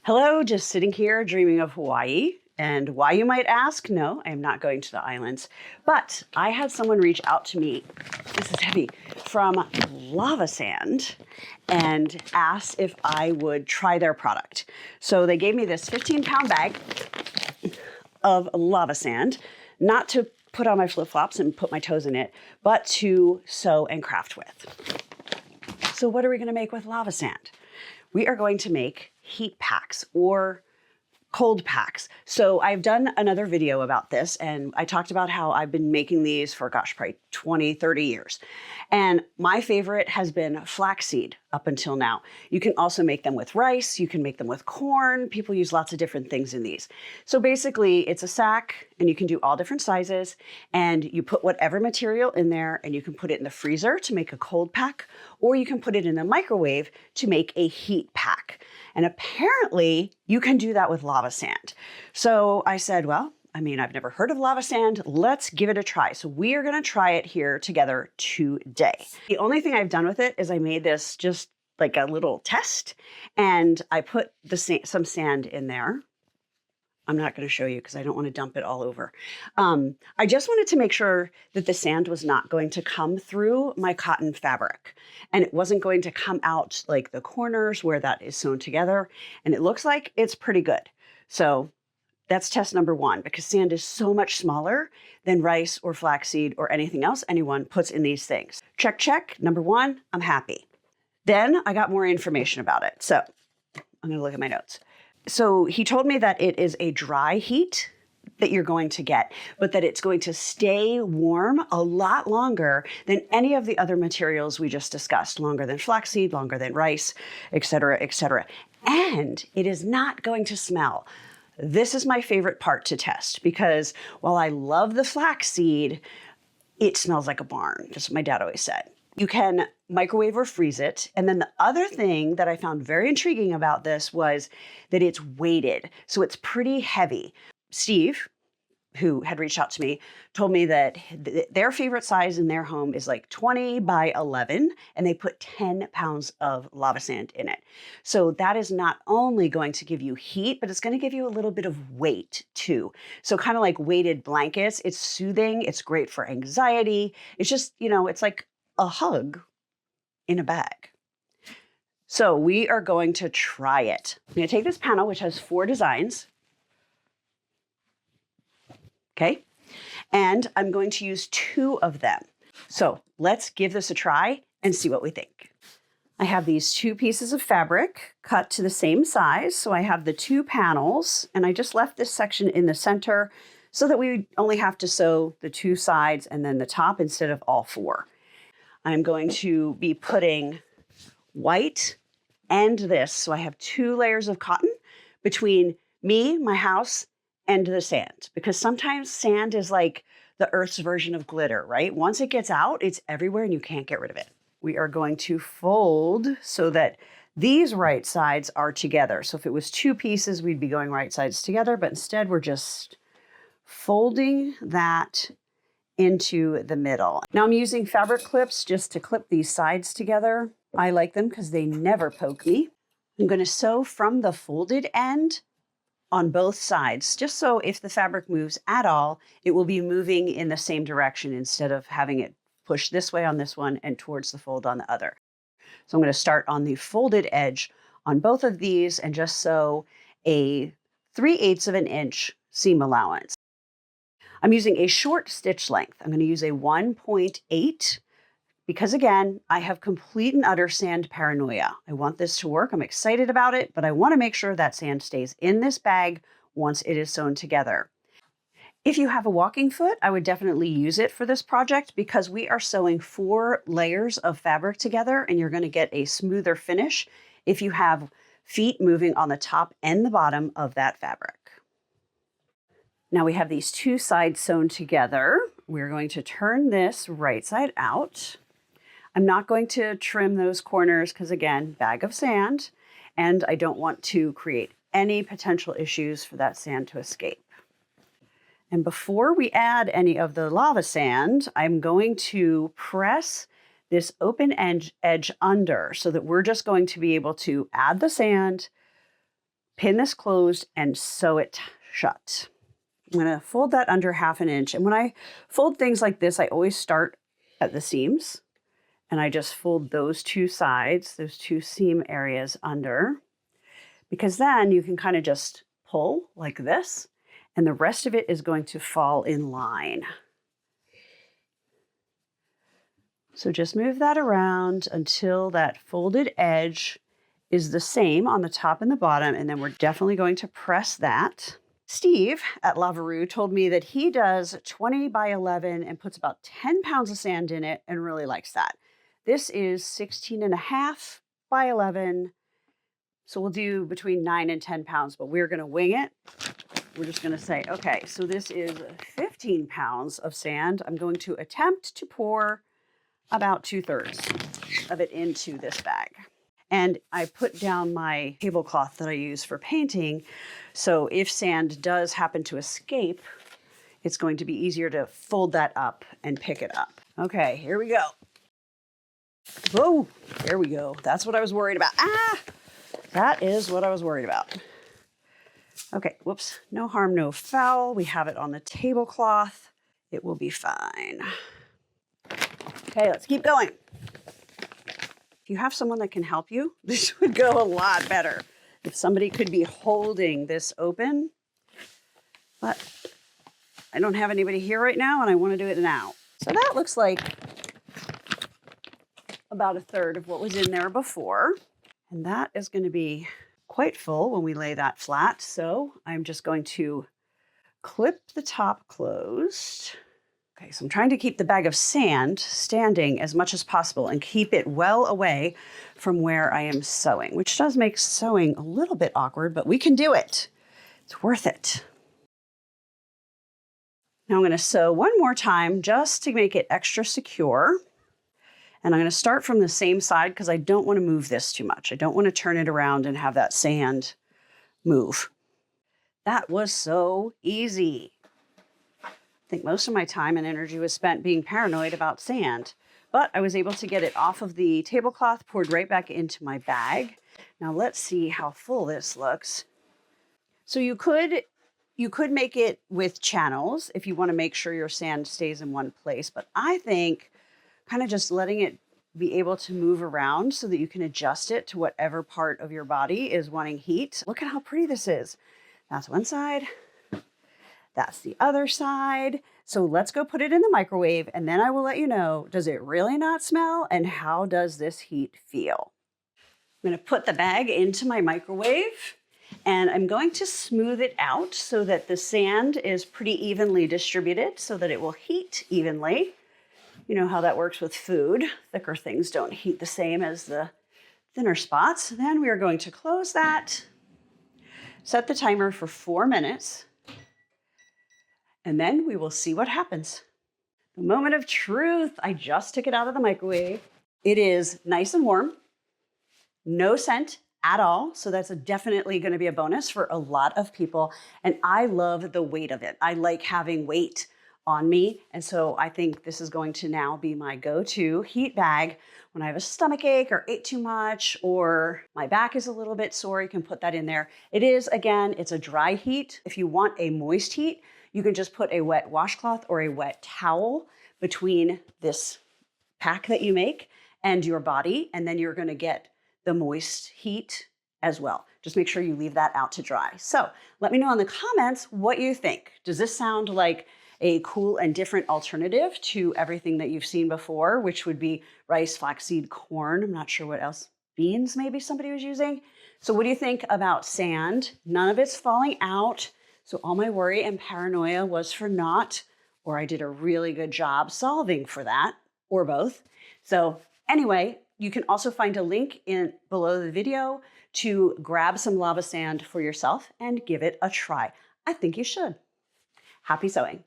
Hello, just sitting here dreaming of Hawaii. And why, you might ask? No, I am not going to the islands. But I had someone reach out to me, this is heavy, from Lava Sand and asked if I would try their product. So they gave me this 15-pound bag of lava sand, not to put on my flip-flops and put my toes in it, but to sew and craft with. So what are we going to make with lava sand? We are going to make heat packs or cold packs. So I've done another video about this, and I talked about how I've been making these for, gosh, probably 20, 30 years. And my favorite has been flaxseed up until now. You can also make them with rice. You can make them with corn. People use lots of different things in these. So basically it's a sack, and you can do all different sizes, and you put whatever material in there, and you can put it in the freezer to make a cold pack, or you can put it in the microwave to make a heat pack. And apparently you can do that with lava sand. So I said, well, I've never heard of lava sand. Let's give it a try. So we are going to try it here together today. The only thing I've done with it is I made this just like a little test, and I put some sand in there. I'm not going to show you because I don't want to dump it all over. I just wanted to make sure that the sand was not going to come through my cotton fabric, and it wasn't going to come out like the corners where that is sewn together. And it looks like it's pretty good. So that's test number one, because sand is so much smaller than rice or flaxseed or anything else anyone puts in these things. Check, check. Number one, I'm happy. Then I got more information about it. So I'm going to look at my notes. So he told me that it is a dry heat that you're going to get, but that it's going to stay warm a lot longer than any of the other materials we just discussed, longer than flaxseed, longer than rice, et cetera, et cetera. And it is not going to smell. This is my favorite part to test, because while I love the flaxseed, it smells like a barn. That's what my dad always said. You can microwave or freeze it. And then the other thing that I found very intriguing about this was that it's weighted. So it's pretty heavy. Steve, who had reached out to me, told me that their favorite size in their home is like 20 by 11, and they put 10 pounds of lava sand in it. So that is not only going to give you heat, but it's going to give you a little bit of weight too. So kind of like weighted blankets. It's soothing. It's great for anxiety. It's just, it's like a hug in a bag. So we are going to try it. I'm going to take this panel, which has 4 designs. Okay. And I'm going to use 2 of them. So let's give this a try and see what we think. I have these 2 pieces of fabric cut to the same size. So I have the 2 panels, and I just left this section in the center so that we only have to sew the 2 sides and then the top instead of all 4. I'm going to be putting white and this. So I have 2 layers of cotton between me, my house, and the sand, because sometimes sand is like the Earth's version of glitter, right? Once it gets out, it's everywhere and you can't get rid of it. We are going to fold so that these right sides are together. So if it was 2 pieces, we'd be going right sides together, but instead we're just folding that into the middle. Now I'm using fabric clips just to clip these sides together. I like them because they never poke me. I'm going to sew from the folded end on both sides, just so if the fabric moves at all, it will be moving in the same direction instead of having it push this way on this one and towards the fold on the other. So I'm going to start on the folded edge on both of these and just sew a 3/8 of an inch seam allowance. I'm using a short stitch length. I'm going to use a 1.8 because, again, I have complete and utter sand paranoia. I want this to work. I'm excited about it, but I want to make sure that sand stays in this bag once it is sewn together. If you have a walking foot, I would definitely use it for this project because we are sewing 4 layers of fabric together, and you're going to get a smoother finish if you have feet moving on the top and the bottom of that fabric. Now we have these 2 sides sewn together. We're going to turn this right side out. I'm not going to trim those corners because, again, bag of sand, and I don't want to create any potential issues for that sand to escape. And before we add any of the lava sand, I'm going to press this open edge under so that we're just going to be able to add the sand, pin this closed and sew it shut. I'm going to fold that under 1/2 inch. And when I fold things like this, I always start at the seams and I just fold those two sides, those two seam areas under, because then you can kind of just pull like this and the rest of it is going to fall in line. So just move that around until that folded edge is the same on the top and the bottom, and then we're definitely going to press that. Steve at Lavaroo told me that he does 20 by 11 and puts about 10 pounds of sand in it and really likes that. This is 16.5 by 11. So we'll do between 9 and 10 pounds, but we're going to wing it. We're just going to say, okay, so this is 15 pounds of sand. I'm going to attempt to pour about 2/3 of it into this bag. And I put down my tablecloth that I use for painting. So if sand does happen to escape, it's going to be easier to fold that up and pick it up. Okay, here we go. Whoa, there we go. That's what I was worried about. Ah, that is what I was worried about. Okay, whoops, no harm, no foul. We have it on the tablecloth. It will be fine. Okay, let's keep going. If you have someone that can help you, this would go a lot better. If somebody could be holding this open, but I don't have anybody here right now and I want to do it now. So that looks like about 1/3 of what was in there before. And that is going to be quite full when we lay that flat. So I'm just going to clip the top closed. Okay, so I'm trying to keep the bag of sand standing as much as possible and keep it well away from where I am sewing, which does make sewing a little bit awkward, but we can do it. It's worth it. Now I'm going to sew one more time just to make it extra secure. And I'm going to start from the same side because I don't want to move this too much. I don't want to turn it around and have that sand move. That was so easy. I think most of my time and energy was spent being paranoid about sand, but I was able to get it off of the tablecloth, poured right back into my bag. Now let's see how full this looks. So you could make it with channels if you want to make sure your sand stays in one place, but I think kind of just letting it be able to move around so that you can adjust it to whatever part of your body is wanting heat. Look at how pretty this is. That's one side. That's the other side. So let's go put it in the microwave and then I will let you know, does it really not smell and how does this heat feel? I'm going to put the bag into my microwave and I'm going to smooth it out so that the sand is pretty evenly distributed so that it will heat evenly. You know how that works with food. Thicker things don't heat the same as the thinner spots. Then we are going to close that, set the timer for 4 minutes, and then we will see what happens. The moment of truth. I just took it out of the microwave. It is nice and warm, no scent at all. So that's definitely going to be a bonus for a lot of people. And I love the weight of it. I like having weight on me. And so I think this is going to now be my go-to heat bag when I have a stomach ache or ate too much or my back is a little bit sore. You can put that in there. It is, again, it's a dry heat. If you want a moist heat, you can just put a wet washcloth or a wet towel between this pack that you make and your body, and then you're going to get the moist heat as well. Just make sure you leave that out to dry. So let me know in the comments what you think. Does this sound like a cool and different alternative to everything that you've seen before, which would be rice, flaxseed, corn? I'm not sure what else. Beans, maybe somebody was using. So what do you think about sand? None of it's falling out. So all my worry and paranoia was for naught, or I did a really good job solving for that, or both. So anyway, you can also find a link below the video to grab some lava sand for yourself and give it a try. I think you should. Happy sewing.